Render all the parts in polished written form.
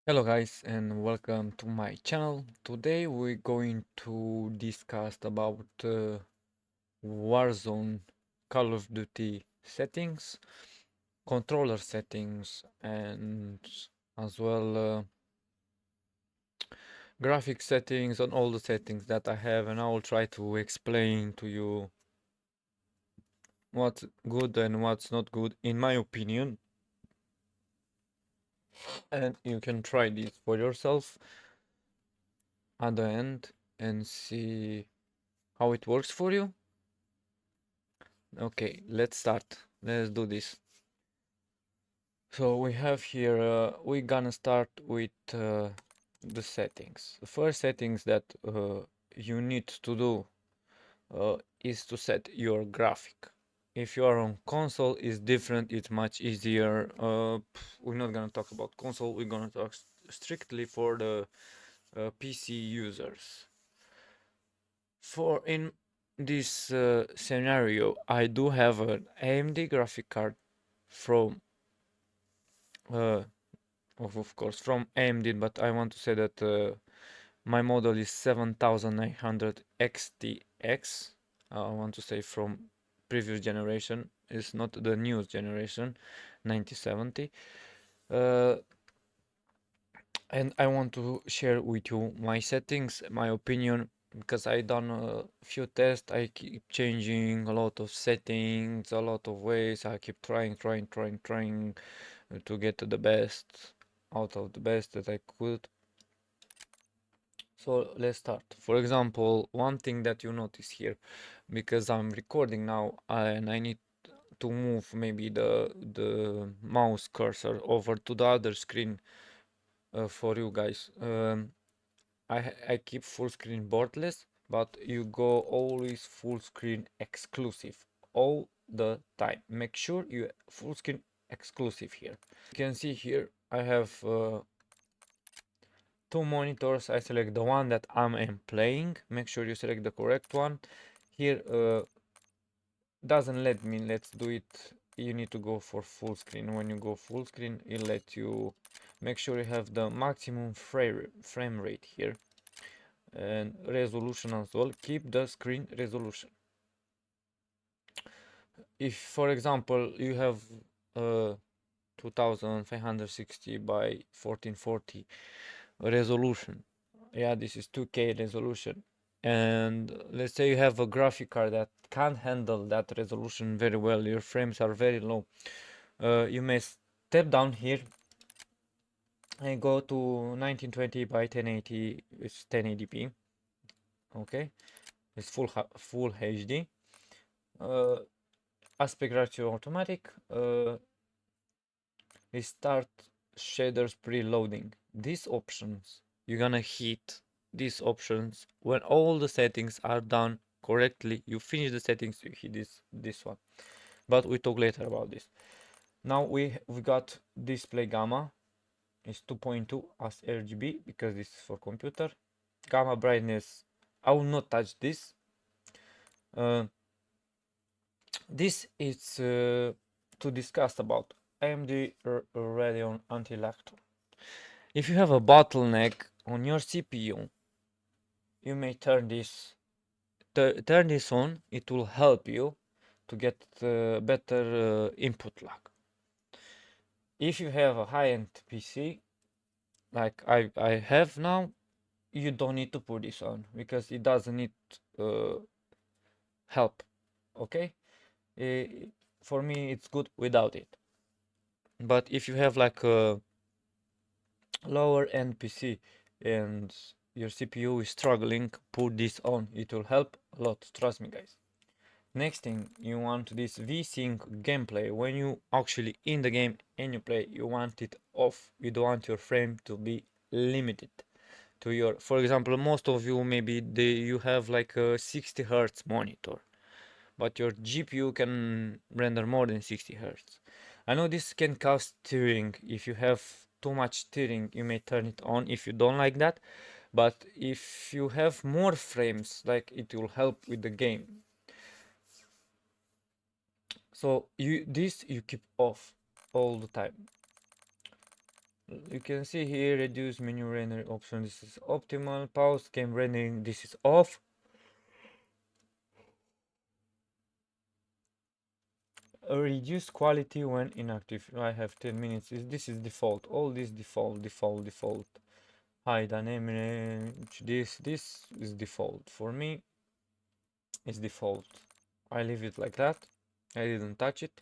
Hello guys and welcome to my channel. Today we're going to discuss about Warzone Call of Duty settings, controller settings and as well graphic settings and all the settings that I have, and I will try to explain to you what's good and what's not good in my opinion, and you can try this for yourself at the end and see how it works for you. Okay, let's start. Let's do this. So we have here, we're gonna start with the settings. The first settings that you need to do is to set your graphic. If you are on console, it's different, it's much easier. We're not gonna talk about console, we're gonna talk strictly for the PC users. For in this scenario, I do have an AMD graphic card from uh, of course from AMD, but I want to say that my model is 7900 XTX. I want to say from previous generation. It's not the newest generation, 9070. Uh, and I want to share with you my settings, my opinion, because I done a few tests. I keep changing a lot of settings, a lot of ways. I keep trying to get to the best out of the best that I could. So let's start. For example, one thing that you notice here, because I'm recording now and I need to move maybe the mouse cursor over to the other screen for you guys. I keep full screen borderless, but you go always full screen exclusive all the time. Make sure you full screen exclusive here. You can see here I have two monitors. I select the one that I'm playing. Make sure you select the correct one. Here doesn't let me. Let's do it. You need to go for full screen. When you go full screen, it let you make sure you have the maximum frame rate here and resolution as well. Keep the screen resolution. If for example you have 2560 by 1440 resolution, yeah, this is 2K resolution, and let's say you have a graphic card that can't handle that resolution very well, your frames are very low, you may step down here and go to 1920 by 1080. It's 1080p. Okay, it's full HD. uh, Aspect ratio automatic. We start shaders preloading. These options, you're gonna hit these options when all the settings are done correctly. You finish the settings, you hit this one. But we talk later about this. Now we got display gamma is 2.2 as RGB because this is for computer. Gamma brightness, I will not touch this. This is to discuss about AMD Radeon anti-lag. If you have a bottleneck on your CPU, you may turn this on. It will help you to get better input lag. If you have a high-end PC, like I have now, you don't need to put this on because it doesn't need uh, help. Okay, for me it's good without it. But if you have like a lower end PC and your CPU is struggling, put this on. It will help a lot, trust me guys. Next thing, you want this V-Sync gameplay. When you actually in the game and you play, you want it off. You don't want your frame to be limited to your, for example, most of you maybe you have like a 60 hertz monitor, but your GPU can render more than 60 hertz. I know this can cause tearing. If you have too much tearing, you may turn it on if you don't like that. But if you have more frames, like it will help with the game. So you keep off all the time. you can see here, reduce menu render option, this is optimal. Pause game rendering, this is off. Reduce quality when inactive, I have 10 minutes. This is default, all this default. High dynamic, this is default. For me, it's default. I leave it like that. I didn't touch it.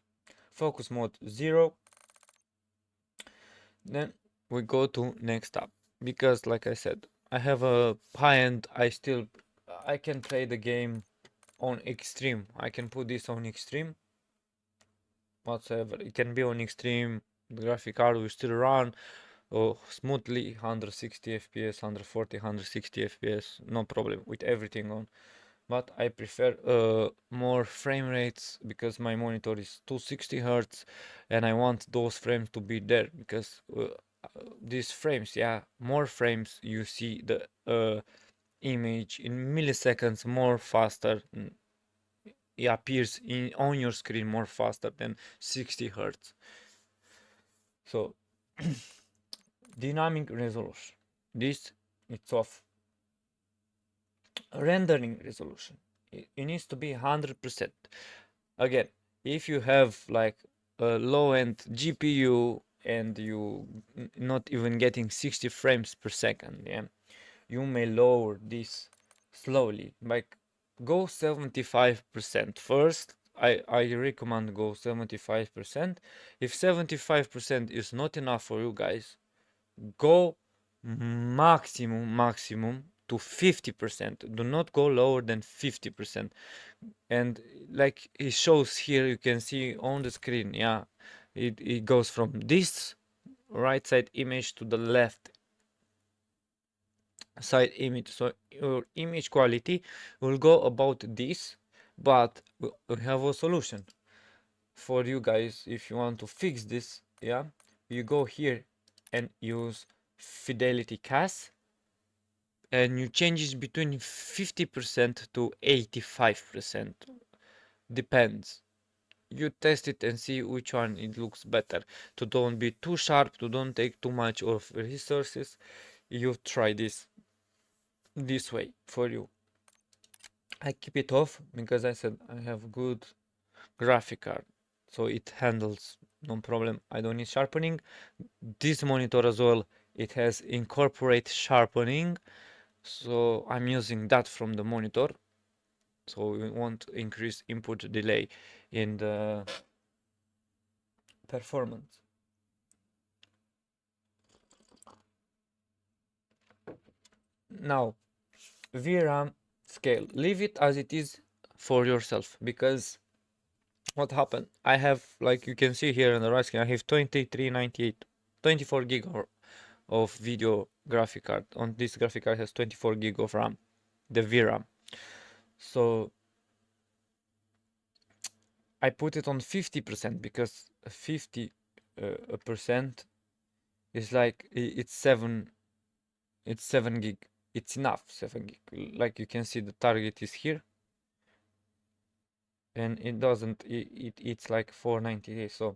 Focus mode 0. Then we go to next tab. Because like I said, I have a high-end, I can play the game on extreme. I can put this on extreme whatsoever. It can be on extreme. The graphic card will still run smoothly, 160 fps, 140, 160 fps, no problem with everything on. But I prefer more frame rates because my monitor is 260 hertz and I want those frames to be there because these frames, yeah, more frames, you see the image in milliseconds more faster. It appears on your screen more faster than 60 hertz. So dynamic resolution, this it's off. Rendering resolution, it needs to be 100%. Again, if you have like a low-end GPU and you not even getting 60 frames per second, yeah, you may lower this slowly. Like go 75% first. I recommend go 75%. If 75% is not enough for you guys, go maximum to 50%. Do not go lower than 50%. And like it shows here, you can see on the screen, yeah, it goes from this right side image to the left side image. So your image quality will go about this, but we have a solution for you guys. If you want to fix this, yeah, you go here and use fidelity cas and you change it between 50% to 85%. Depends. You test it and see which one it looks better. To don't be too sharp, to don't take too much of resources. You try this way for you. I keep it off because I said I have good graphic card, so it handles no problem. I don't need sharpening. This monitor as well, it has incorporate sharpening, so I'm using that from the monitor. So we want to increase input delay in the performance. Now, VRAM scale, leave it as it is for yourself, because what happened, I have, like you can see here on the right screen, I have 2398, 24 gig of video graphic card. On this graphic card has 24 gig of RAM, the VRAM. So I put it on 50% because 50% is like it's 7 gig. It's enough, 7 gig. Like you can see, the target is here, and it doesn't. It's like 498. So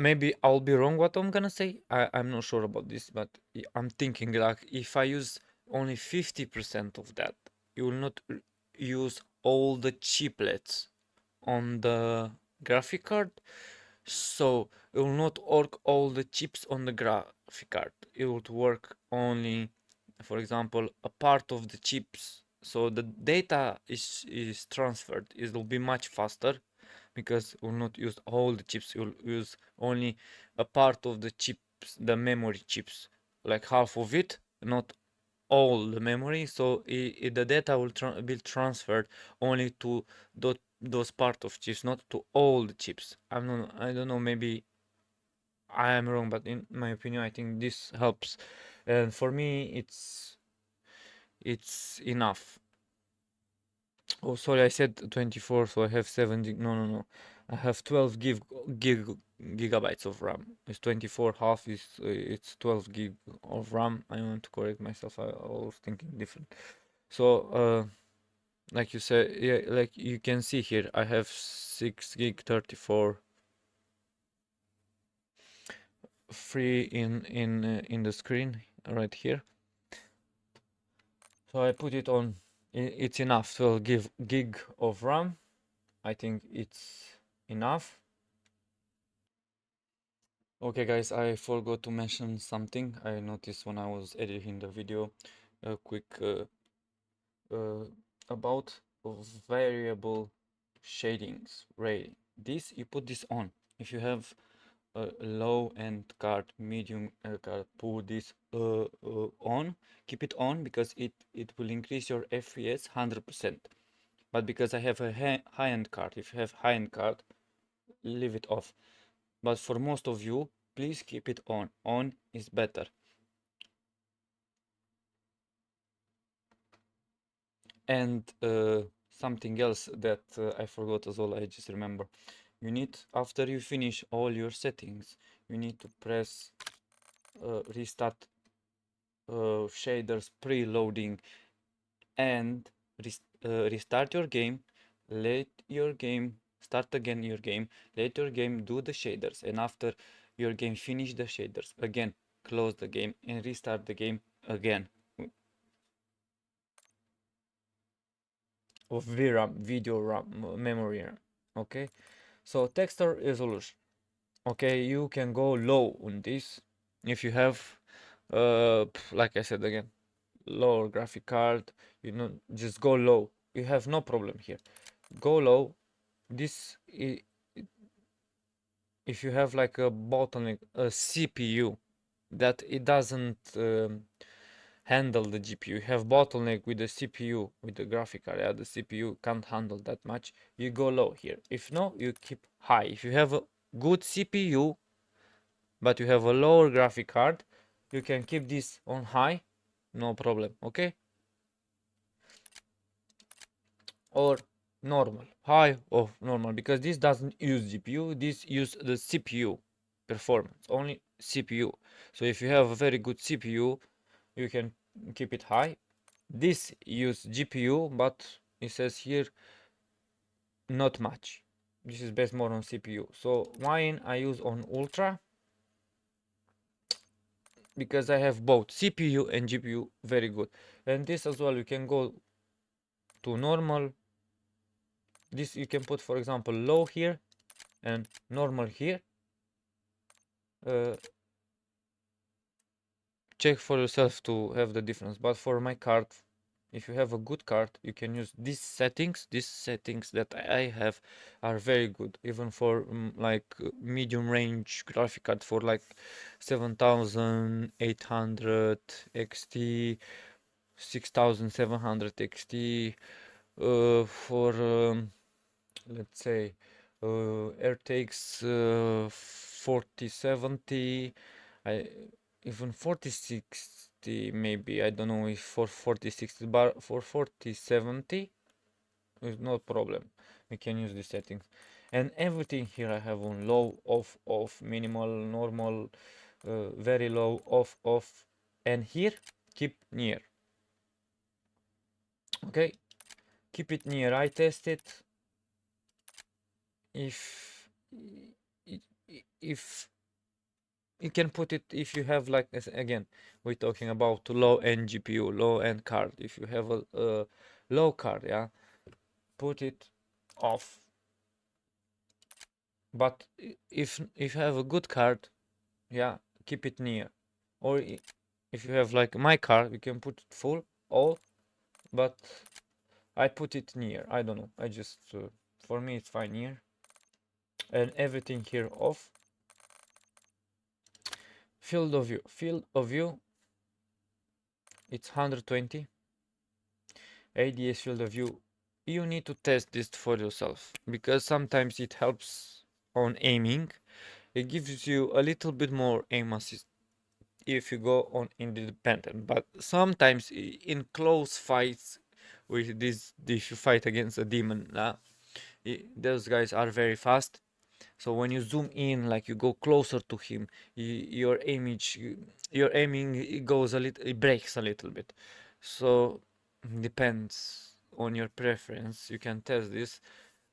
maybe I'll be wrong what I'm gonna say. I'm not sure about this, but I'm thinking like if I use only 50% of that, you will not use all the chiplets on the graphic card. So it will not work all the chips on the graphic card. It would work only, for example, a part of the chips. So the data is transferred. It will be much faster because it will not use all the chips. It will use only a part of the chips, the memory chips, like half of it, not all the memory. So the data will be transferred only to those part of chips, not to all the chips. I don't know, maybe I am wrong, but in my opinion, I think this helps. And for me, it's enough. Oh, sorry, I said 24, so I have 70. No. I have 12 gigabytes of RAM. It's 24, half is it's 12 gig of RAM. I want to correct myself. I was thinking different. So, like you said, yeah, like you can see here, I have 6 gig 34 free in the screen right here. So I put it on. It's enough. 12 gig of RAM. I think it's enough. Okay guys, I forgot to mention something I noticed when I was editing the video. A quick uh, about variable shadings rating. This, you put this on. If you have a low end card, medium card, put this on. Keep it on because it will increase your FPS 100%. But because I have a high end card, if you have high end card, leave it off. But for most of you, please keep it on. On is better. And something else that I forgot as well, I just remember. You need, after you finish all your settings, you need to press restart shaders preloading and restart your game. Let your game start again your game. Let your game do the shaders, and after your game finish the shaders again, close the game and restart the game again. Of VRAM, video RAM, memory RAM. Okay, so texture resolution. Okay, you can go low on this if you have, like I said again, lower graphic card. You know, just go low. You have no problem here. Go low. This, if you have like a bottleneck, a CPU that it doesn't handle the GPU. You have bottleneck with the CPU, with the graphic card. Yeah, the CPU can't handle that much. You go low here. If no, you keep high. If you have a good CPU, but you have a lower graphic card, you can keep this on high, no problem. Okay, or normal, high or normal, because this doesn't use GPU. This use the CPU performance, only CPU. So if you have a very good CPU, you can keep it high. This use GPU, but it says here not much. This is based more on CPU. So mine I use on ultra because I have both CPU and GPU very good. And this as well, you can go to normal. This you can put, for example, low here and normal here. Check for yourself to have the difference. But for my card, if you have a good card, you can use these settings. These settings that I have are very good, even for like medium range graphic card for like 7800 XT, 6700 XT, for let's say RTX 4070, I even 4060 maybe. I don't know if for 4060, but for 4070 is no problem. We can use these settings, and everything here I have on low, off, minimal, normal, very low, off, and here keep near. Okay, keep it near. I test it. If if you can put it, if you have like, again, we're talking about low end GPU, low end card. If you have a low card, yeah, put it off. But if you have a good card, yeah, keep it near. Or if you have like my card, you can put it full, all, but I put it near. I don't know, I just for me it's fine near. And everything here off. Field of view, it's 120. ADS field of view, you need to test this for yourself because sometimes it helps on aiming. It gives you a little bit more aim assist if you go on independent, but sometimes in close fights with this, if you fight against a demon, those guys are very fast. So when you zoom in, like you go closer to him, your image, your aiming, it goes a little, it breaks a little bit. So depends on your preference. You can test this.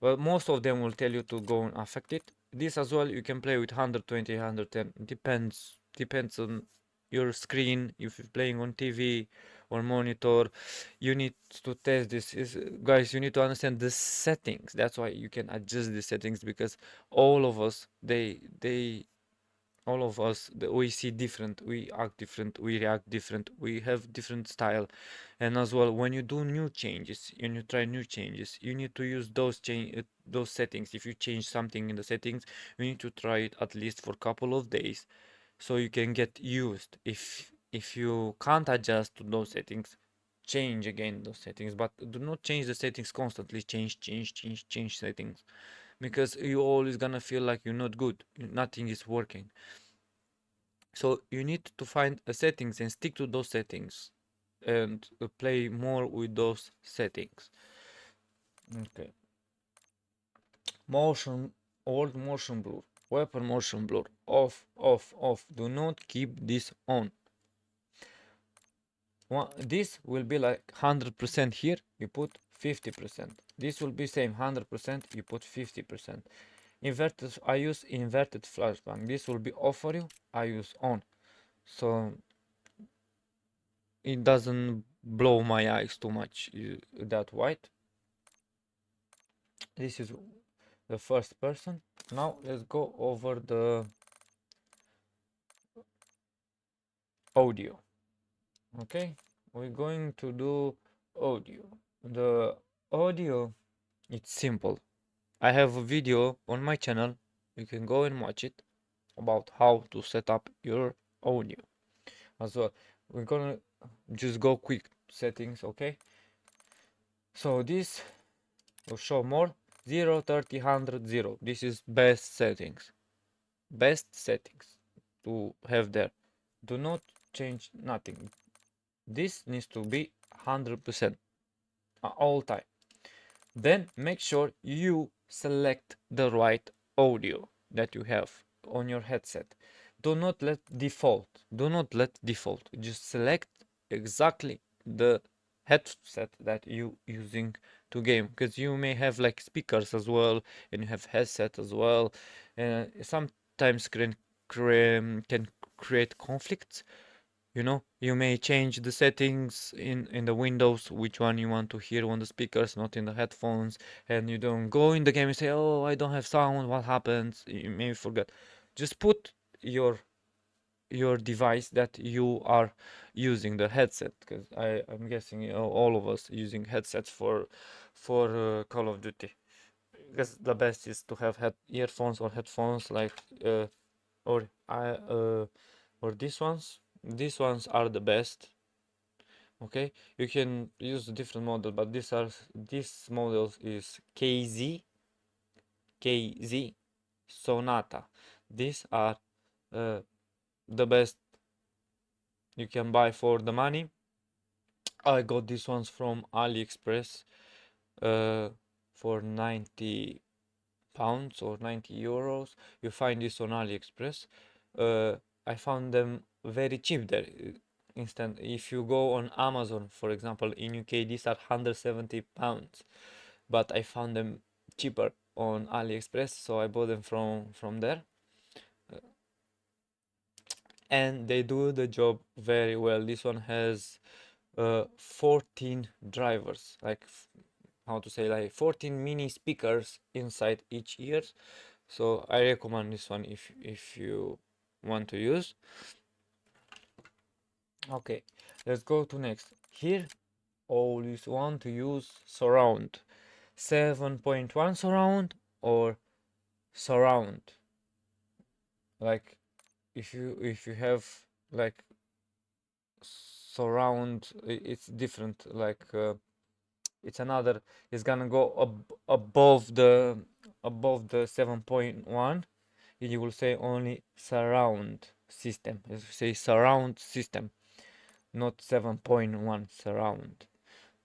Well, most of them will tell you to go unaffected. This as well, you can play with 120, 110. Depends depends on your screen. If you're playing on TV or monitor, you need to test this. Guys, you need to understand the settings. That's why you can adjust the settings, because all of us, all of us, we see different, we act different, we react different, we have different style. And as well, when you do new changes and you try new changes, you need to use those settings. If you change something in the settings, you need to try it at least for a couple of days, so you can get used. If you can't adjust to those settings, change again those settings, but do not change the settings constantly. Change settings, because you always gonna feel like you're not good, nothing is working. So you need to find a settings and stick to those settings, and play more with those settings. Okay. Motion, old motion blur, weapon motion blur, off, off, off. Do not keep this on. This will be like 100% here, you put 50%. This will be same 100%, you put 50%. Inverted, I use inverted flashbang. This will be off for you, I use on. So it doesn't blow my eyes too much, that white. This is the first person. Now let's go over the audio. Okay, we're going to do audio. The audio, it's simple. I have a video on my channel, you can go and watch it, about how to set up your audio as well. We're gonna just go quick settings, okay? So this will show more 0, 30, 100, 0. This is best settings. Best settings to have there. Do not change nothing. This needs to be 100% all time. Then make sure you select the right audio that you have on your headset. Do not let default. Do not let default. Just select exactly the headset that you using to game, because you may have like speakers as well, and you have headset as well. Sometimes can create conflicts. You may change the settings in the windows, which one you want to hear on the speakers, not in the headphones, and you don't go in the game and say, oh, I don't have sound, what happens? You may forget. Just put your device that you are using, the headset, because I'm guessing all of us using headsets for Call of Duty, because the best is to have earphones or headphones, like or I or these ones are the best. Okay, you can use a different model, but these models is KZ Sonata. These are the best you can buy for the money. I got these ones from AliExpress for 90 pounds or 90 euros. You find this on AliExpress. I found them very cheap there. Instant. If you go on Amazon, for example, in UK, these are 170 pounds, but I found them cheaper on AliExpress, so I bought them from there. And they do the job very well. This one has 14 drivers, like how to say, like 14 mini speakers inside each ear. So I recommend this one if you want to use. Okay, let's go to next. Here, always want to use surround. 7.1 surround or surround. Like if you have like surround, it's different. Like it's another. It's gonna go above the 7.1. You will say only surround system. You say surround system, not 7.1 surround.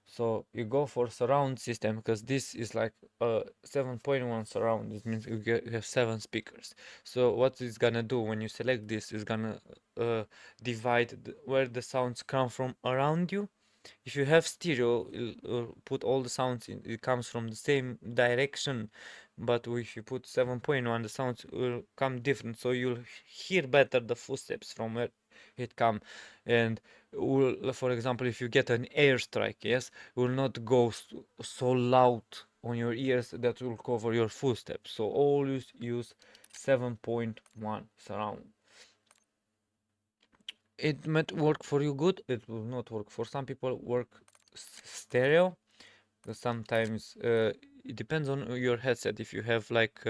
So you go for surround system, because this is like 7.1 surround. This means you have 7 speakers. So what it's gonna do when you select this is gonna divide where the sounds come from around you. If you have stereo, put all the sounds in, it comes from the same direction, but if you put 7.1, the sounds will come different, so you'll hear better the footsteps from where it come. And will, for example, if you get an airstrike, yes, will not go so loud on your ears that will cover your footsteps. So always use 7.1 surround. It might work for you good, it will not work for some people. Work stereo. Sometimes it depends on your headset. If you have like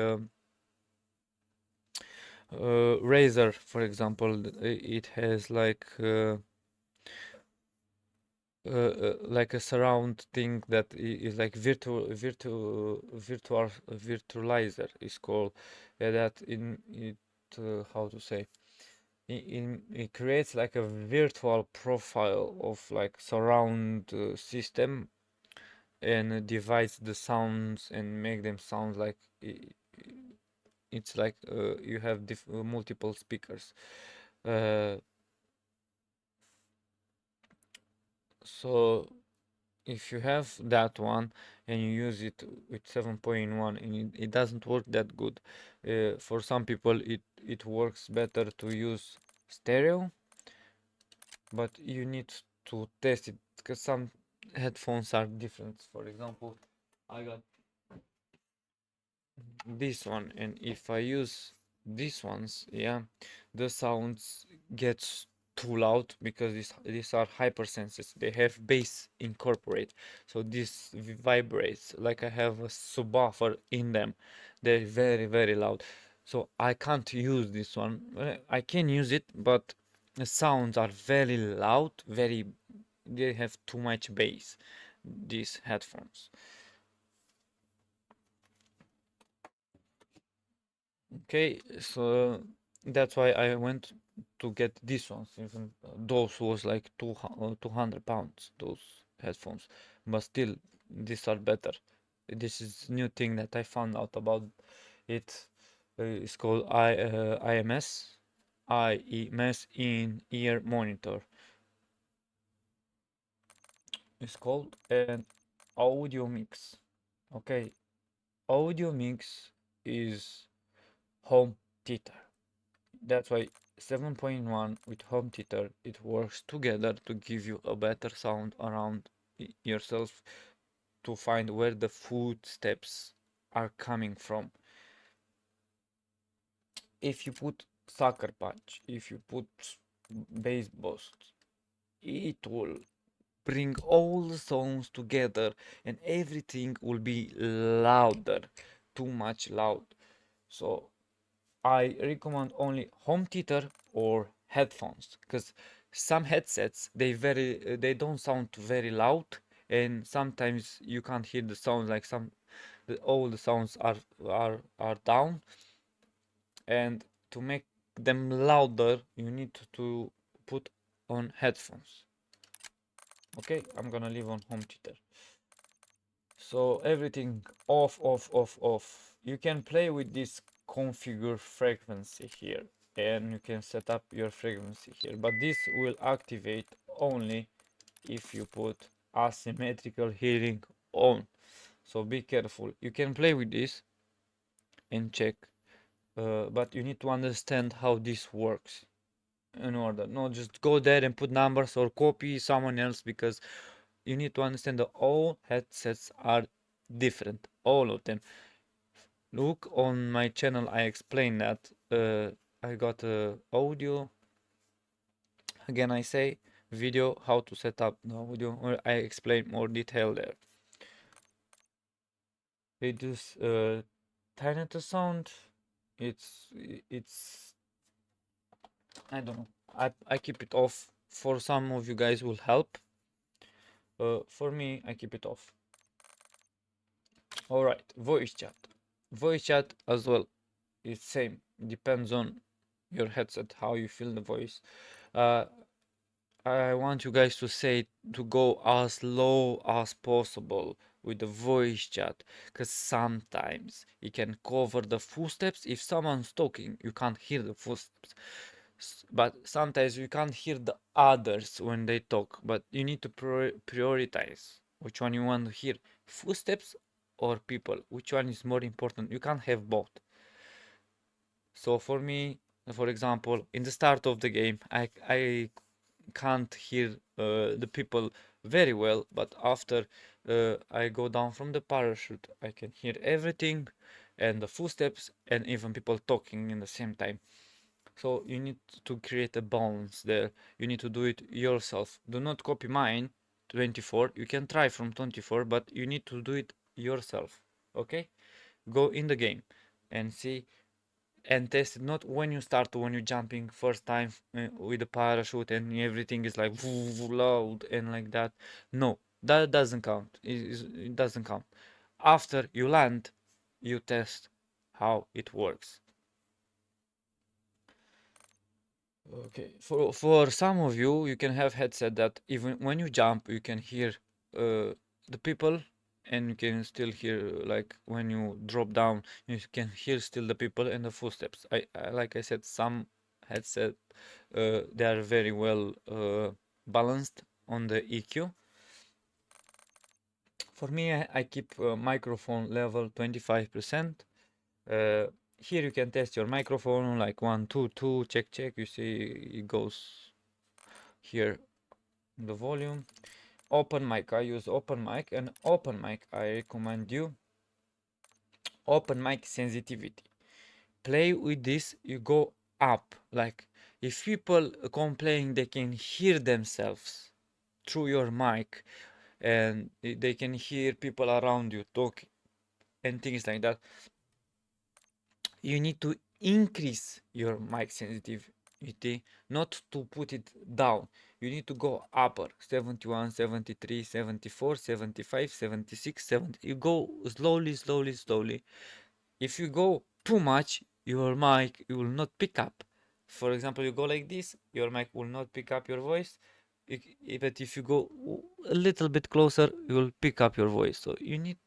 Razer, for example, it has like a surround thing that is like virtualizer is called. That in it how to say, it creates like a virtual profile of like surround system, and divides the sounds and make them sound like it's like you have multiple speakers. Uh, so if you have that one and you use it with 7.1 and it doesn't work that good, for some people it works better to use stereo, but you need to test it because some headphones are different. For example, I got this one, and if I use these ones, yeah, the sounds gets too loud because these are hypersenses. They have bass incorporate, so this vibrates like I have a subwoofer in them. They're very loud, so I can't use this one. I can use it, but the sounds are very loud, they have too much bass, these headphones. Okay, so that's why I went to get these ones. Even those was like 200 pounds, those headphones. But still, these are better. This is new thing that I found out about it. It's called IEMS, in ear monitor. It's called an audio mix. Okay, audio mix is home theater. That's why 7.1 with home theater, it works together to give you a better sound around yourself, to find where the footsteps are coming from. If you put sucker punch, if you put bass boost, it will bring all the sounds together and everything will be louder, too much loud. So I recommend only home theater or headphones, because some headsets they don't sound very loud, and sometimes you can't hear the sounds, like all the sounds are down, and to make them louder you need to put on headphones. Okay, I'm gonna leave on home theater. So everything off. You can play with this configure frequency here, and you can set up your frequency here, but this will activate only if you put asymmetrical hearing on. So be careful. You can play with this and check, but you need to understand how this works in order. Not just go there and put numbers or copy someone else, because you need to understand that all headsets are different, all of them. Look on my channel, I explain that. I got audio, again I say, video how to set up the audio, or I explain more detail there. Reduce tinnitus sound. It's I don't know. I keep it off. For some of you guys will help. For me, I keep it off. All right, voice chat. Voice chat as well. It's same. Depends on your headset, how you feel the voice. Uh, I want you guys to say to go as low as possible with the voice chat, because sometimes it can cover the footsteps. If someone's talking, you can't hear the footsteps. But sometimes you can't hear the others when they talk, but you need to prioritize which one you want to hear. Footsteps or people? Which one is more important? You can't have both. So for me, for example, in the start of the game, I can't hear the people very well, but after I go down from the parachute, I can hear everything and the footsteps and even people talking in the same time. So you need to create a balance there. You need to do it yourself. Do not copy mine 24. You can try from 24, but you need to do it yourself. Okay? Go in the game and see and test it, not when you start, when you're jumping first time with the parachute and everything is like loud and like that. No, that doesn't count. It doesn't count. After you land, you test how it works. Okay, for some of you, you can have headset that even when you jump, you can hear the people, and you can still hear like when you drop down, you can hear still the people and the footsteps. I like I said, some headset they are very well balanced on the EQ. For me, I keep microphone level 25%. Uh, Here you can test your microphone like 1 2 2, check check. You see it goes here the volume. Open mic, I use open mic, and open mic I recommend you open mic sensitivity. Play with this, you go up. Like if people complain, they can hear themselves through your mic, and they can hear people around you talking and things like that. You need to increase your mic sensitivity, not to put it down. You need to go upper 71, 73, 74, 75, 76, 70. You go slowly, slowly, slowly. If you go too much, your mic will not pick up. For example, you go like this, your mic will not pick up your voice. But if you go a little bit closer, you will pick up your voice. So you need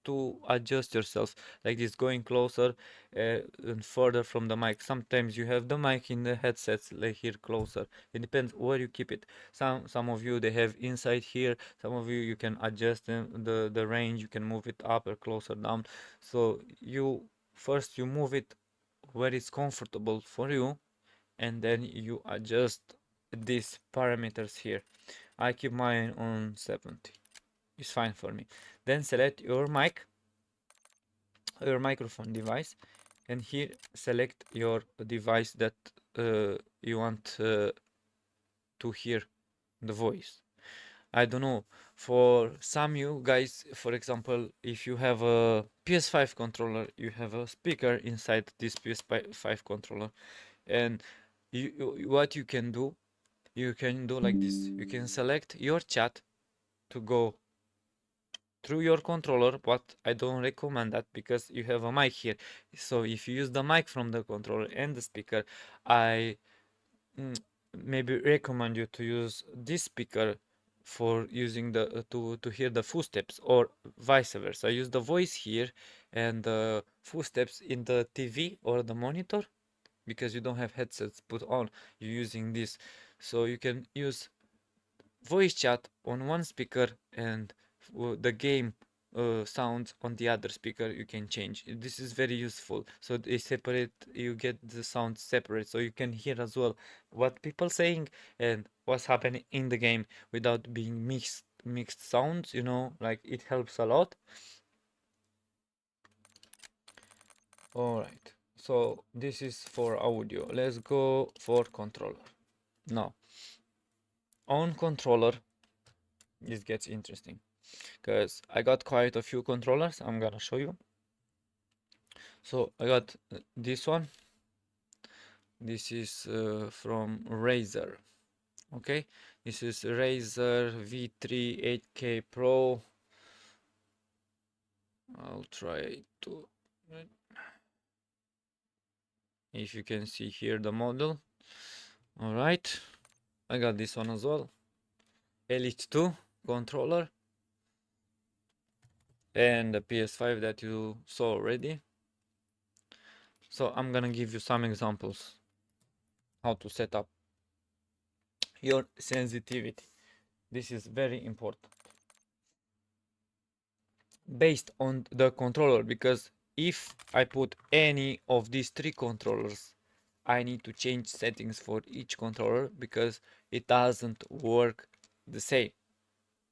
to adjust yourself like this, going closer and further from the mic. Sometimes you have the mic in the headsets like here closer. It depends where you keep it. Some of you they have inside here. Some of you can adjust the range. You can move it up or closer down. So you first you move it where it's comfortable for you, and then you adjust these parameters here. I keep mine on 70. It's fine for me. Then select your mic, your microphone device, and here select your device that you want to hear the voice. I don't know, for some you guys, for example, if you have a PS5 controller, you have a speaker inside this PS5 controller, and what you can do, like this. You can select your chat to go through your controller, but I don't recommend that because you have a mic here. So if you use the mic from the controller and the speaker, I maybe recommend you to use this speaker for using the to hear the footsteps, or vice versa. Use the voice here and the footsteps in the TV or the monitor, because you don't have headsets put on. You're using this, so you can use voice chat on one speaker and the game sounds on the other speaker. You can change. This is very useful, so they separate, you get the sound separate, so you can hear as well what people saying and what's happening in the game without being mixed sounds, like it helps a lot. All right, so this is for audio. Let's go for controller now. On controller, this gets interesting because I got quite a few controllers. I'm gonna show you. So I got this one. This is from Razer. Okay, this is Razer V3 8K Pro. I'll try to, if you can see here the model. All right, I got this one as well. Elite 2 controller and the PS5 that you saw already. So I'm gonna give you some examples how to set up your sensitivity. This is very important. based on the controller, because if I put any of these three controllers, I need to change settings for each controller because it doesn't work the same.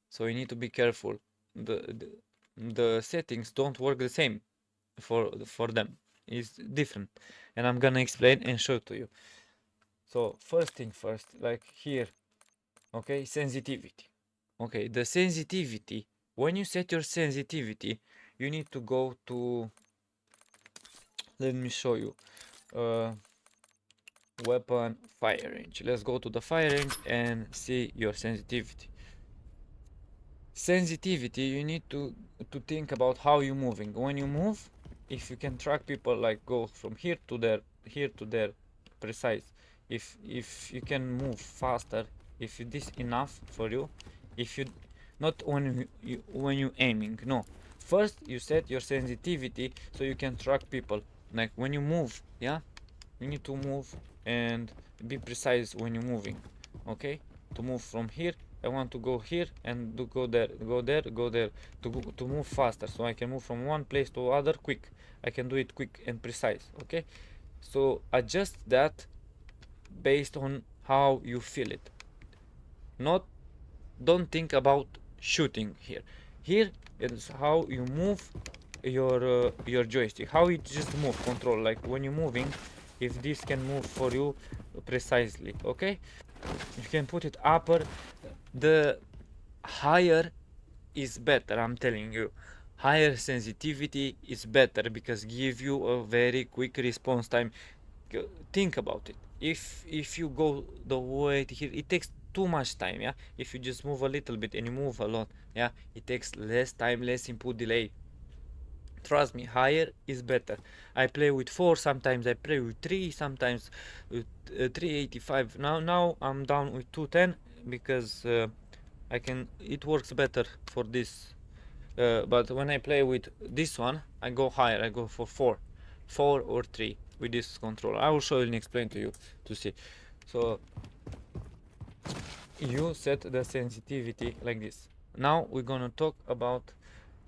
So you need to be careful. The settings don't work the same for them. It's different, and I'm gonna explain and show to you. So first thing first, like here, okay, sensitivity. Okay, the sensitivity. When you set your sensitivity, you need to go to. Let me show you. Uh, Weapon fire range. Let's go to the fire range and see your sensitivity. Sensitivity, you need to think about how you're moving. When you move, if you can track people, like go from here to there, precise. If you can move faster, if this enough for you, if you not when you aiming, no. First you set your sensitivity so you can track people. Like when you move, yeah, you need to move and be precise when you're moving. Okay, to move from here, I want to go here and to go there, go there, go there, to move faster, so I can move from one place to other quick. I can do it quick and precise. Okay, so adjust that based on how you feel it. Not Don't think about shooting here. Here is how you move your joystick, how you just move control, like when you're moving, if this can move for you precisely. Okay, you can put it upper. The higher is better, I'm telling you. Higher sensitivity is better because give you a very quick response time. Think about it. If you go the way here, it takes too much time. Yeah, if you just move a little bit and you move a lot, yeah, it takes less time, less input delay. Trust me, higher is better. I play with 4, sometimes I play with 3, sometimes with 385. Now I'm down with 210 because I can. It works better for this. But when I play with this one, I go higher. I go for 4 or 3 with this controller. I will show you and explain to you to see. So you set the sensitivity like this. Now we're gonna talk about,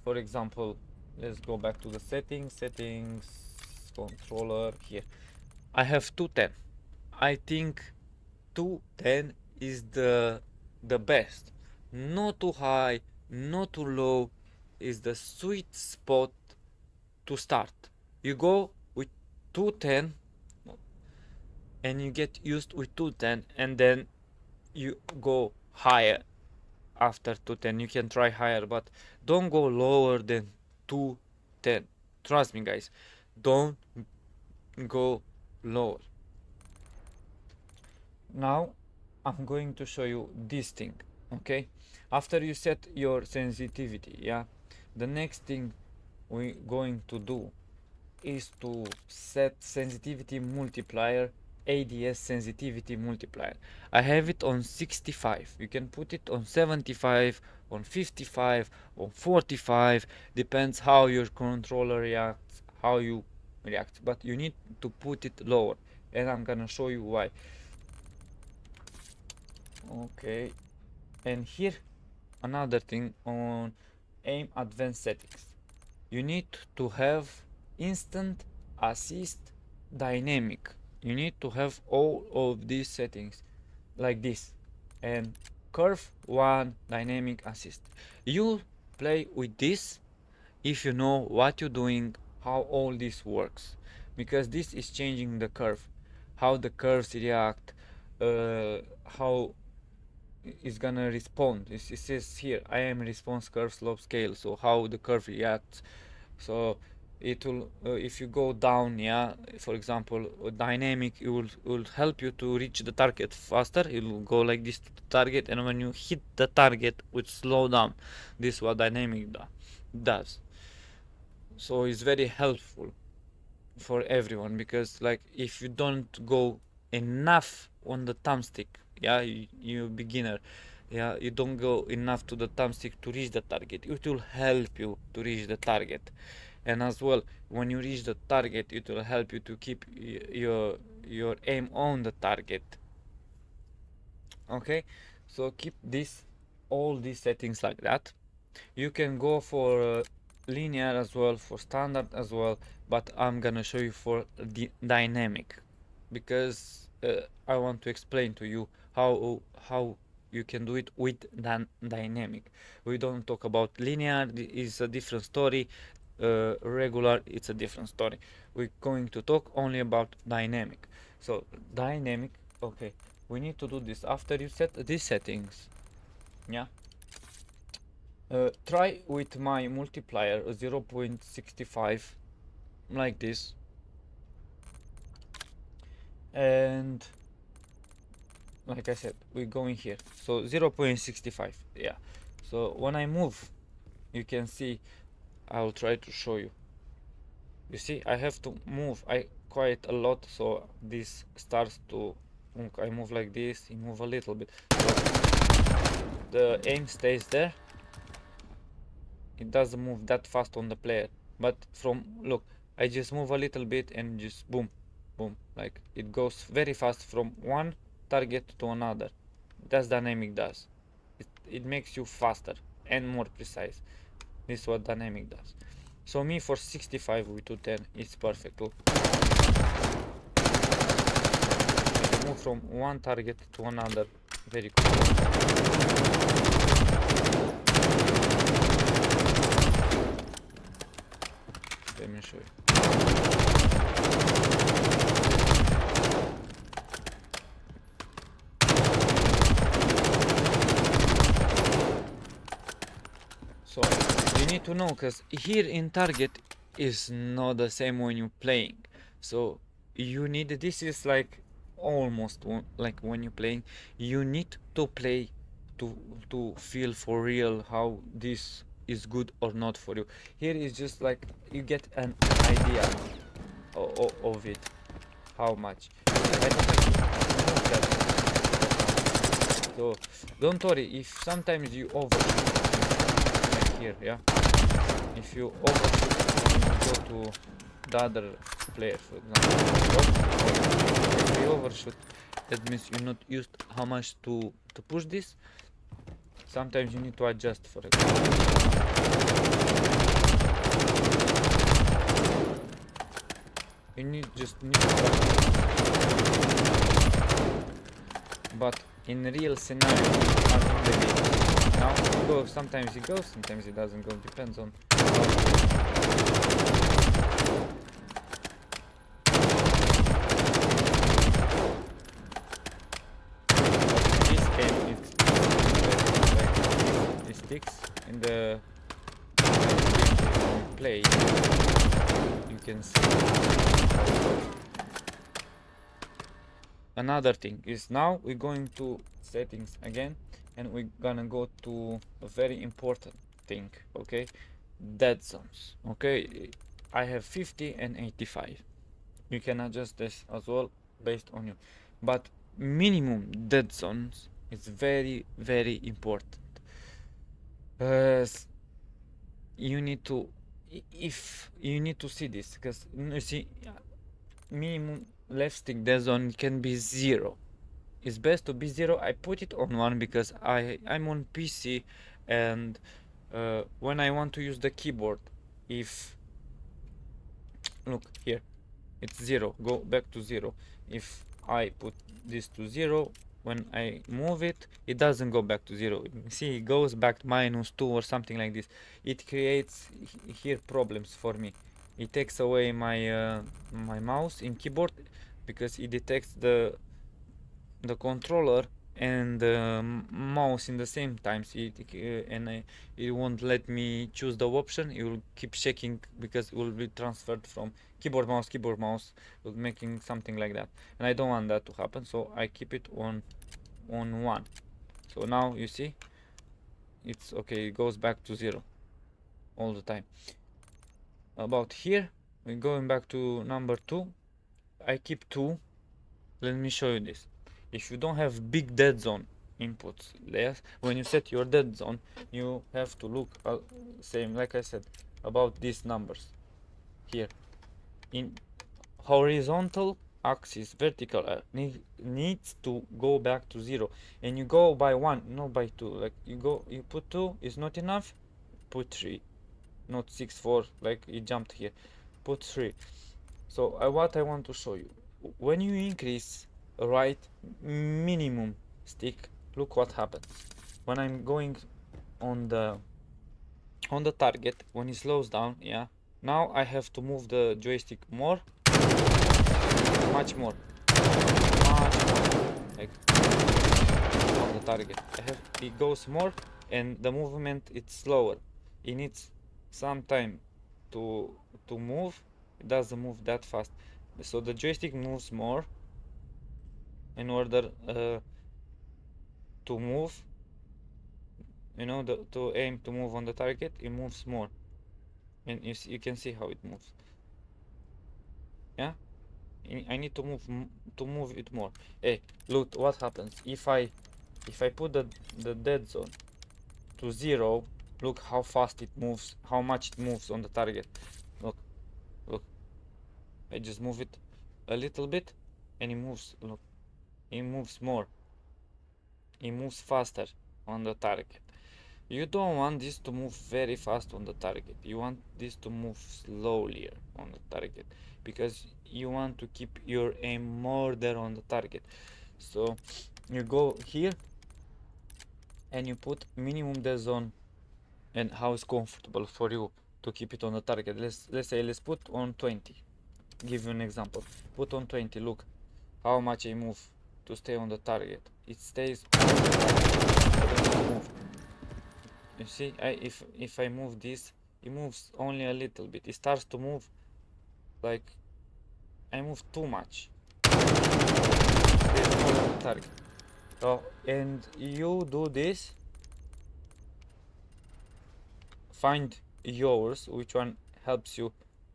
for example, let's go back to the settings, controller here. I have 210. I think 210 is the best. Not too high, not too low, is the sweet spot to start. You go with 210 and you get used with 210, and then you go higher after 210. You can try higher, but don't go lower than 210. Trust me, guys, don't go lower. Now I'm going to show you this thing. Okay, after you set your sensitivity, yeah, the next thing we're going to do is to set sensitivity multiplier, ADS sensitivity multiplier. I have it on 65. You can put it on 75, on 55, on 45, depends how your controller reacts, how you react, but you need to put it lower, and I'm gonna show you why. Okay, and here another thing on aim advanced settings. You need to have instant assist dynamic. You need to have all of these settings like this, and curve one dynamic assist. You play with this if you know what you're doing, how all this works, because this is changing the curve, how the curves react, how is gonna respond. It says here I am response curve slope scale, so how the curve reacts. So it will if you go down, yeah, for example, dynamic, it will help you to reach the target faster. It will go like this to the target, and when you hit the target, it will slow down. This is what dynamic does. So it's very helpful for everyone, because like if you don't go enough on the thumbstick, yeah, you beginner, yeah, you don't go enough to the thumbstick to reach the target, it will help you to reach the target. And as well, when you reach the target, it will help you to keep your aim on the target. Okay, so keep this all these settings like that. You can go for linear as well, for standard as well, but I'm gonna show you for the dynamic, because I want to explain to you how you can do it with dynamic. We don't talk about linear, is a different story. Regular, it's a different story. We're going to talk only about dynamic. So dynamic, okay, we need to do this after you set these settings. Yeah, try with my multiplier 0.65 like this, and like I said, we're going here, so 0.65. Yeah, so when I move, you can see, I'll try to show you. You see, I have to move quite a lot, so this starts to I move like this, you move a little bit, so the aim stays there. It doesn't move that fast on the player, but from, look, I just move a little bit and just boom, boom, like it goes very fast from one target to another. That's dynamic does. It makes you faster and more precise. This is what dynamic does. So me for 65 with 210 it's perfect. Look, move from one target to another very quickly. Let me show you. So you need to know, because here in target is not the same when you're playing. So you need, this is like almost like when you're playing, you need to play to feel for real how this is good or not for you. Here is just like you get an idea of it, how much. I don't have to move that. So don't worry if sometimes you overshoot, like here, yeah. If you overshoot and you go to the other player, for example, if you overshoot, that means you're not used how much to push this. Sometimes you need to adjust, for example. You need to practice. But in real scenario, are in the game. Now it goes, sometimes it goes, sometimes it doesn't go, depends on this game. It sticks in the play. You can see. Another thing is, now we're going to settings again, and we're gonna go to a very important thing, okay? Dead zones. Okay, I have 50 and 85. You can adjust this as well based on you, but minimum dead zones is very, very important. You need to, if you need to see this, because you see, minimum left stick dead zone can be 0. It's best to be 0. I put it on 1 because I'm on PC, and when I want to use the keyboard, if, look here, it's 0, go back to 0. If I put this to 0, when I move it, it doesn't go back to 0. See, it goes back to -2 or something like this. It creates here problems for me. It takes away my mouse in keyboard, because it detects the controller and the mouse in the same time. It won't let me choose the option. It will keep checking, because it will be transferred from keyboard mouse, making something like that, and I don't want that to happen, so I keep it on 1. So now you see it's okay, it goes back to 0 all the time. About here, we're going back to number 2. I keep 2. Let me show you this. If you don't have big dead zone inputs, yes, when you set your dead zone, you have to look same like I said about these numbers here. In horizontal axis, vertical needs to go back to 0, and you go by 1, not by 2. Like you put 2 is not enough, put 3. not 6 4 like it jumped here. Put 3. So what I want to show you, when you increase right minimum stick, look what happens. When I'm going on the target, when it slows down, yeah, now I have to move the joystick more, much more, like on the target. It goes more, and the movement it's slower. It needs some time to move. It doesn't move that fast, so the joystick moves more in order to move. You know, to aim to move on the target, it moves more, and you can see how it moves. Yeah, I need to move it more. Hey, look what happens if I put the dead zone to 0. Look how fast it moves, how much it moves on the target. Look, look. I just move it a little bit, and it moves. Look, it moves more. It moves faster on the target. You don't want this to move very fast on the target. You want this to move slowly on the target, because you want to keep your aim more there on the target. So you go here and you put minimum dead zone and how it's comfortable for you to keep it on the target. Let's put on 20. Give you an example. Put on 20. Look how much I move to stay on the target. It stays on the target. I don't move. You see, if I move this, it moves only a little bit. It starts to move like I move too much. It's more on the target. So, and you do this. Find yours, which one helps you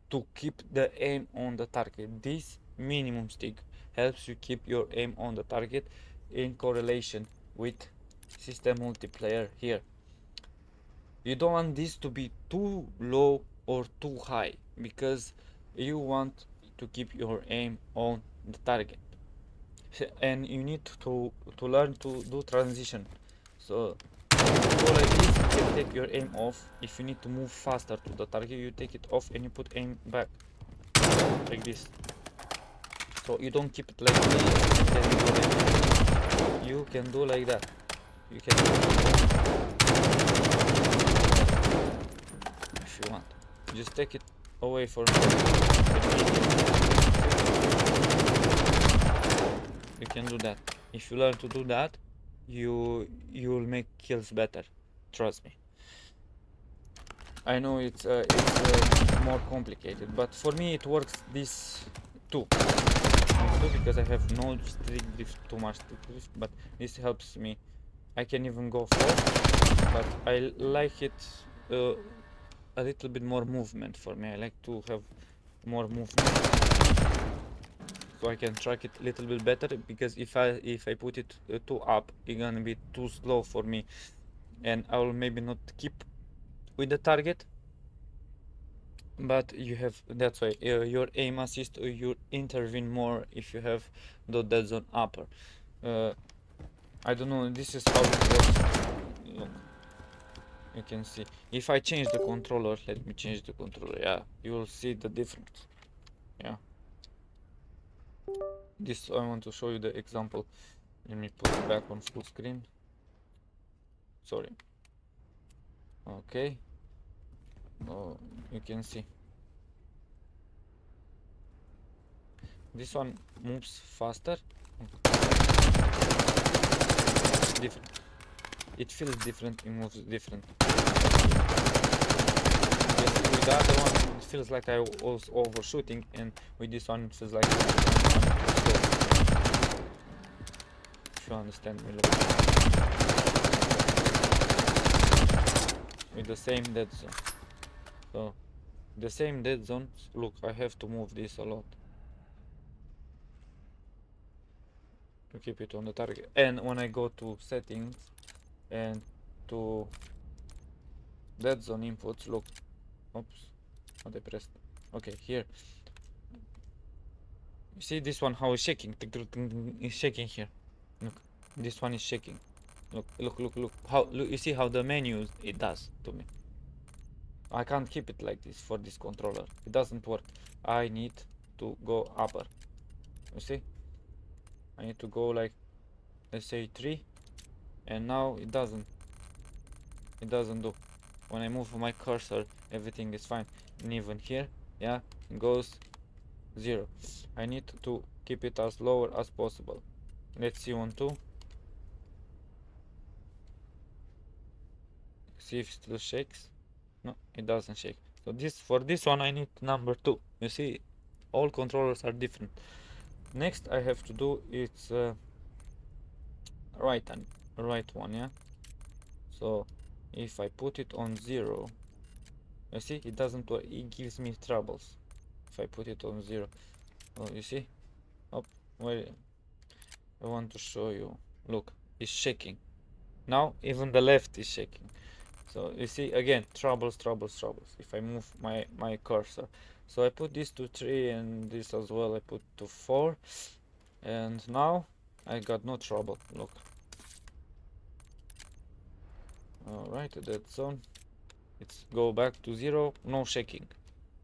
to keep the aim on the target. This minimum stick helps you keep your aim on the target in correlation with system multiplayer here. You don't want this to be too low or too high, because you want to keep your aim on the target. And you need to learn to do transition. So go like this, you take your aim off. If you need to move faster to the target, you take it off and you put aim back like this. So you don't keep it like this and then you go like this. You can do like that. You can do if you want. Just take it away for me. You can do that. If you learn to do that, you'll make kills better. Trust me. I know it's more complicated, but for me it works this too. Because I have no stick drift, too much stick drift, but this helps me. I can even go 4, but I like it a little bit more movement for me. I like to have more movement, so I can track it a little bit better, because if I put it too up, it's gonna be too slow for me, and I will maybe not keep with the target. But you have, that's why your aim assist, you intervene more if you have the dead zone upper. I don't know, this is how it works. Look, you can see if I change the controller. Let me change the controller. Yeah, you will see the difference. Yeah, this I want to show you the example. Let me put it back on full screen. Sorry. Okay. Oh, you can see this one moves faster. Different. It feels different. It moves different. Yes, with the other one, it feels like I was overshooting, and with this one, it feels like I'm slow. If you understand me, look. With the same dead zone. So, the same dead zone. Look, I have to move this a lot to keep it on the target. And when I go to settings and to dead zone inputs, look. Oops, what I pressed. Okay, here. You see this one, how it's shaking? It's shaking here. Look, this one is shaking. Look. How, look, you see how the menu it does to me. I can't keep it like this for this controller. It doesn't work. I need to go upper. You see? I need to go like, let's say 3, and now it doesn't do. When I move my cursor, everything is fine. And even here, yeah, it goes 0. I need to keep it as lower as possible. Let's see on 2. See if it still shakes. No, it doesn't shake. So for this one I need number 2. You see, all controllers are different. Next I have to do it's right one, yeah. So if I put it on 0, you see, it doesn't work. It gives me troubles if I put it on 0. Oh, you see? Oh, wait, I want to show you. Look, it's shaking. Now even the left is shaking. So you see, again, troubles. If I move my cursor. So I put this to 3 and this as well I put to 4. And now I got no trouble. Look. Alright, dead zone. It's go back to 0, no shaking.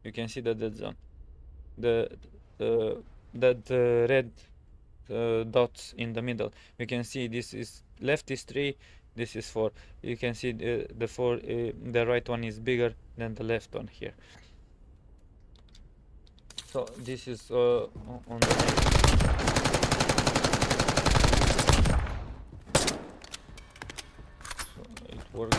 You can see the dead zone. The red dots in the middle. You can see this is left is 3, this is 4. You can see the 4, the right one is bigger than the left one here. So this is on the next. So it works.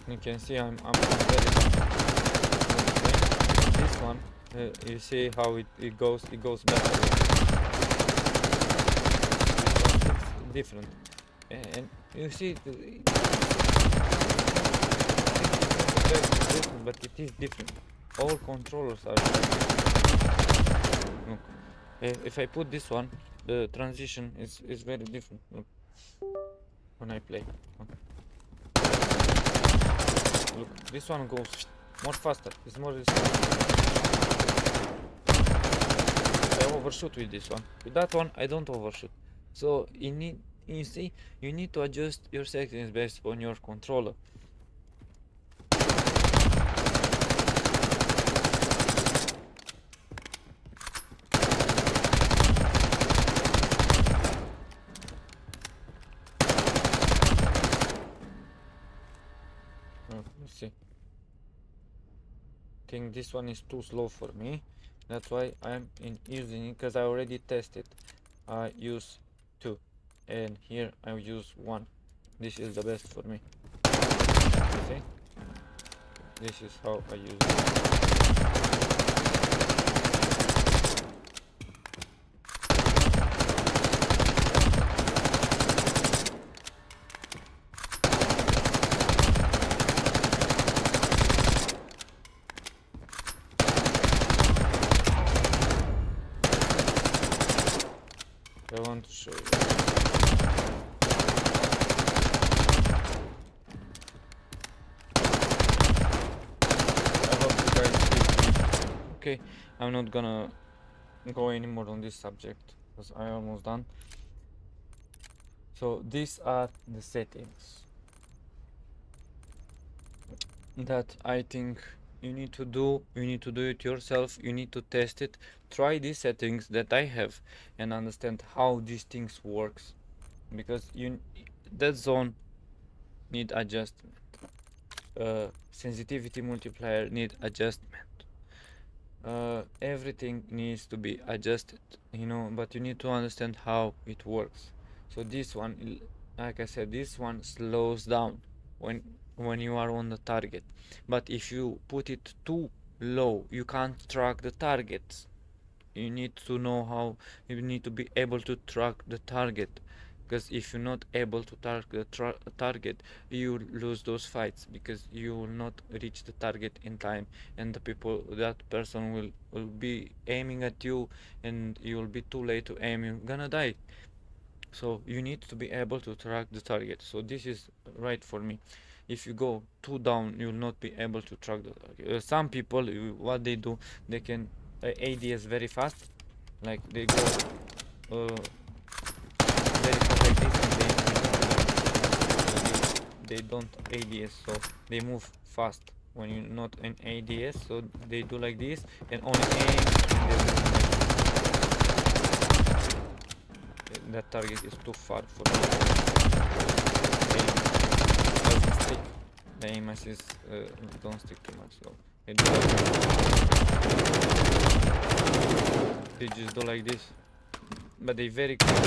You can see I'm very this one. You see how it goes back. It's different, and you see but it is different. All controllers are different. Look, if I put this one, the transition is very different. Look, when I play. Look, this one goes more faster. It's more. I overshoot with this one. With that one, I don't overshoot. So you see, you need to adjust your settings based on your controller. Let's see. I think this one is too slow for me. That's why I'm using it, because I already tested. I use 2, and here I use 1. This is the best for me. You see? This is how I use it. I want to show you. I hope you guys see. Okay, I'm not gonna go anymore on this subject because I'm almost done. So these are the settings that I think you need to do. You need to do it yourself. You need to test it. Try these settings that I have and understand how these things works, because that zone need adjustment. Sensitivity multiplier need adjustment. Everything needs to be adjusted, but you need to understand how it works. So this one, like I said, this one slows down when you are on the target, but if you put it too low, you can't track the targets. You need to know how. You need to be able to track the target, because if you're not able to target the target, you lose those fights, because you will not reach the target in time, and that person will be aiming at you, and you will be too late to aim. You're gonna die. So you need to be able to track the target. So this is right for me. If you go too down, you will not be able to track the target. Some people, what they do, they can ADS very fast, like they go very fast like this, and they don't ADS, so they move fast when you're not in ADS, so they do like this and only aim, and they move like that target is too far for me. Aim doesn't stick. The aim assist don't stick too much, so they do like they just do like this, but they very quick.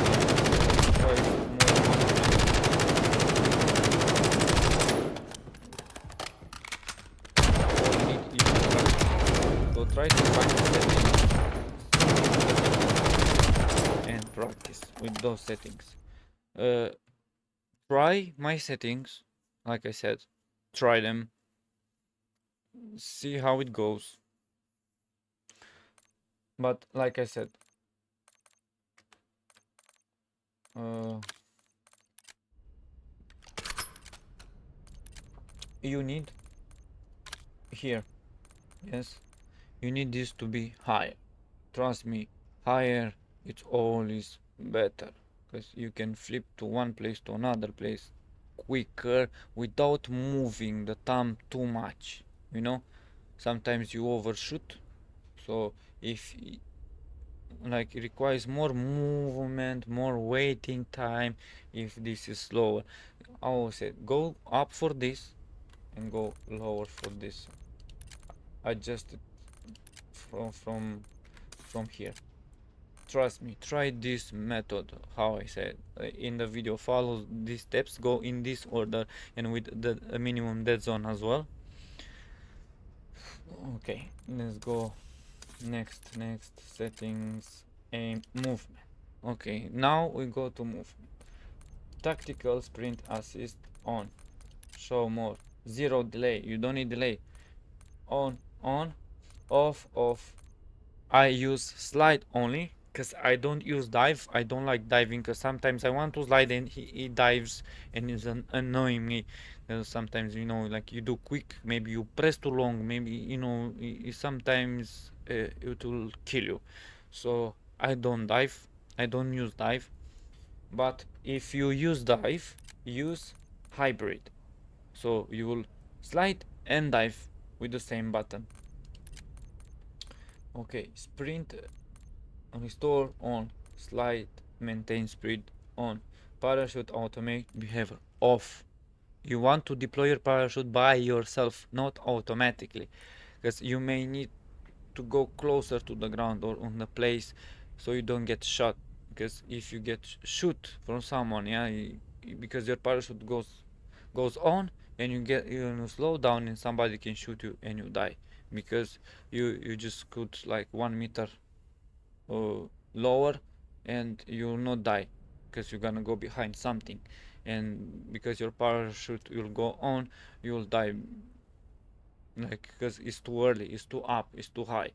So try to find settings and practice with those settings. Try my settings, like I said, try them, see how it goes. But like I said, you need here, yes, you need this to be higher. Trust me, higher it's always better, because you can flip to one place to another place quicker without moving the thumb too much, you know. Sometimes you overshoot, so if like it requires more movement, more waiting time if this is slower. I always say go up for this and go lower for this. Adjust it from here. Trust me, try this method, how I said in the video. Follow these steps, go in this order and with the minimum dead zone as well. Okay, let's go next settings, aim, movement. Okay, now we go to movement. Tactical sprint assist on, show more, zero delay, you don't need delay, on, off, I use slide only because I don't use dive. I don't like diving because sometimes I want to slide and he dives and it's annoying me. Sometimes, you know, like you do quick, maybe you press too long, maybe, you know, sometimes it will kill you. So I don't dive. I don't use dive. But if you use dive, use hybrid. So you will slide and dive with the same button. Okay, sprint restore on, slide maintain speed on, parachute automate behavior off. You want to deploy your parachute by yourself, not automatically, because you may need to go closer to the ground or on the place so you don't get shot. Because if you get shoot from someone, yeah, because your parachute goes on and you slow down and somebody can shoot you and you die because you just could like 1 meter lower and you'll not die because you're gonna go behind something, and because your parachute will go on, you'll die, like, because it's too early, it's too up, it's too high.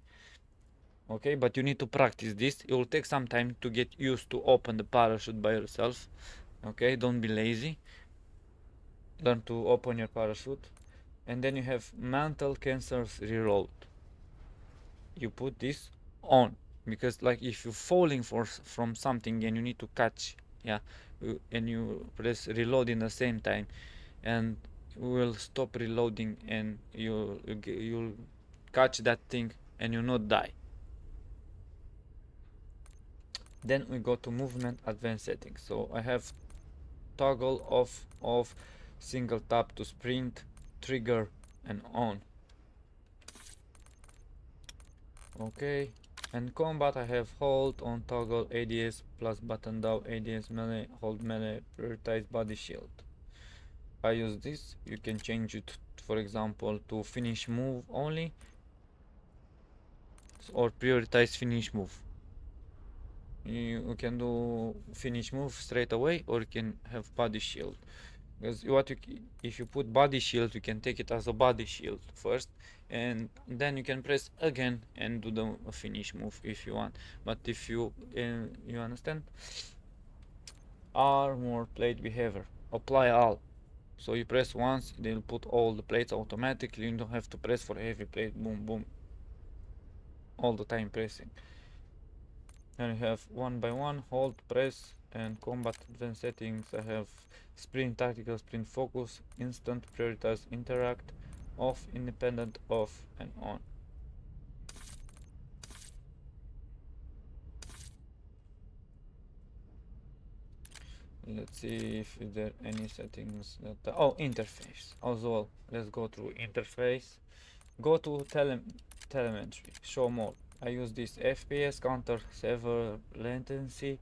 Okay, but you need to practice this. It will take some time to get used to open the parachute by yourself. Okay, don't be lazy, learn to open your parachute. And then you have mantle cancers reload. You put this on because like if you're falling from something and you need to catch, yeah, and you press reload in the same time, and will stop reloading and you'll catch that thing and you'll not die. Then we go to movement advanced settings. So I have toggle off, single tap to sprint, trigger and on. Okay, and combat I have hold on toggle ADS plus button down ADS melee, hold melee, prioritize body shield. I use this. You can change it, for example, to finish move only or prioritize finish move. You can do finish move straight away or you can have body shield. Because if you put body shield, you can take it as a body shield first, and then you can press again and do the finish move if you want. But if you understand, armor plate behavior, apply all. So you press once, they'll put all the plates automatically. You don't have to press for every plate, boom boom, all the time pressing. And I have one by one, hold, press, and combat advanced settings. I have sprint, tactical, sprint focus, instant, prioritize, interact, off, independent, off, and on. Let's see if there are any settings that oh, interface as well. Let's go through interface. Go to telemetry, show more. I use this FPS, counter, server latency,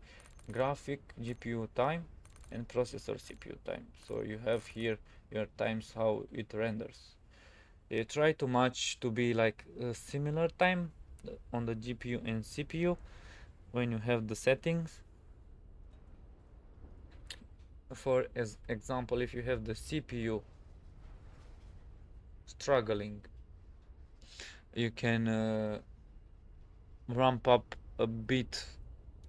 graphic, GPU time, and processor CPU time. So you have here your times how it renders. You try to match to be like a similar time on the GPU and CPU when you have the settings. For as example, if you have the CPU struggling, you can ramp up a bit.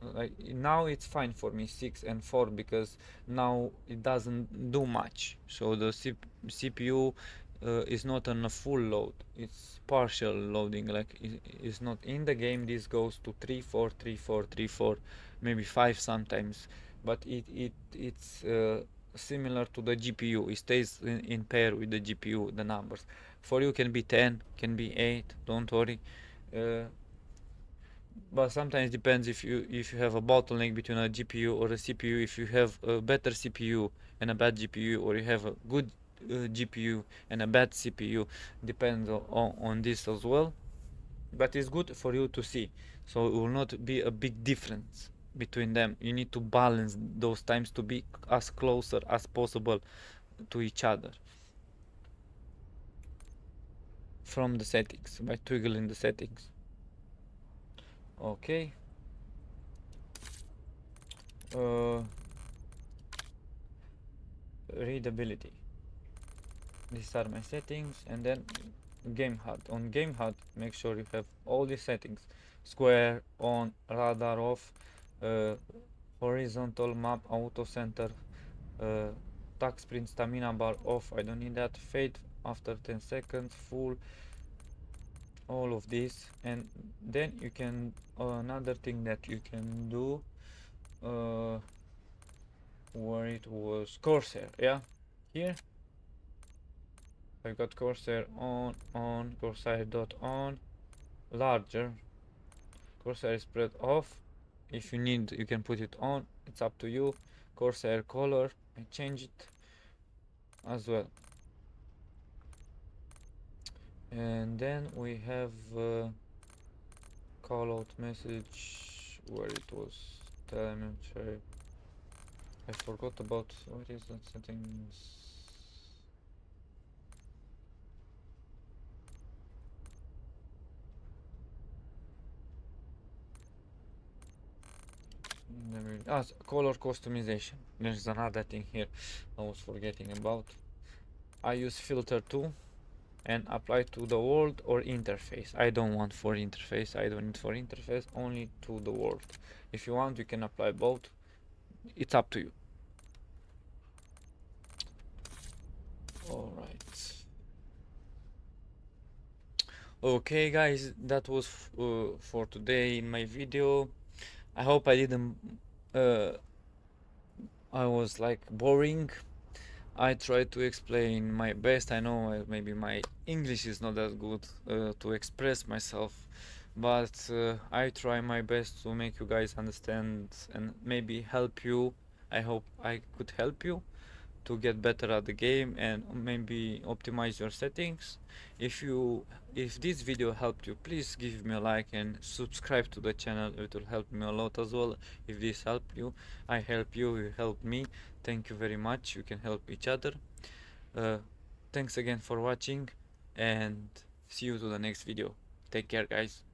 Like now it's fine for me 6 and 4 because now it doesn't do much, so the CPU is not on a full load, it's partial loading, like it's not in the game. This goes to 3 4 3 4 3 4, maybe 5 sometimes, but it's similar to the GPU. It stays in pair with the GPU, the numbers. For you can be 10, can be 8, don't worry. But sometimes depends if you have a bottleneck between a GPU or a CPU. If you have a better CPU and a bad GPU, or you have a good GPU and a bad CPU, depends on this as well. But it's good for you to see, so it will not be a big difference between them. You need to balance those times to be as closer as possible to each other from the settings by twiggling the settings. Okay. Readability. These are my settings, and then game HUD. On game HUD, make sure you have all these settings: square on, radar off, uh, horizontal map, auto center, tac sprint, stamina bar off. I don't need that. Fade after 10 seconds, full, all of this. And then you can another thing that you can do, where it was Corsair, yeah, here I got Corsair on, Corsair dot on, larger, Corsair spread off. If you need, you can put it on, it's up to you. Corsair color, I change it as well. And then we have call out message, where it was telemetry. I forgot about what is that settings. Color customization. There's another thing here I was forgetting about. I use filter 2 and apply to the world or interface. I don't want for interface. I don't need for interface, only to the world. If you want, you can apply both. It's up to you. All right. Okay, guys, that was for today in my video. I hope I didn't. I was like boring. I try to explain my best. I know maybe my English is not that good to express myself, but I try my best to make you guys understand and maybe help you. I hope I could help you to get better at the game and maybe optimize your settings. If this video helped you, please give me a like and subscribe to the channel. It will help me a lot as well. If this helped you, I help you, you help me. Thank you very much. You can help each other. uh, Thanks again for watching, and see you to the next video. Take care, guys.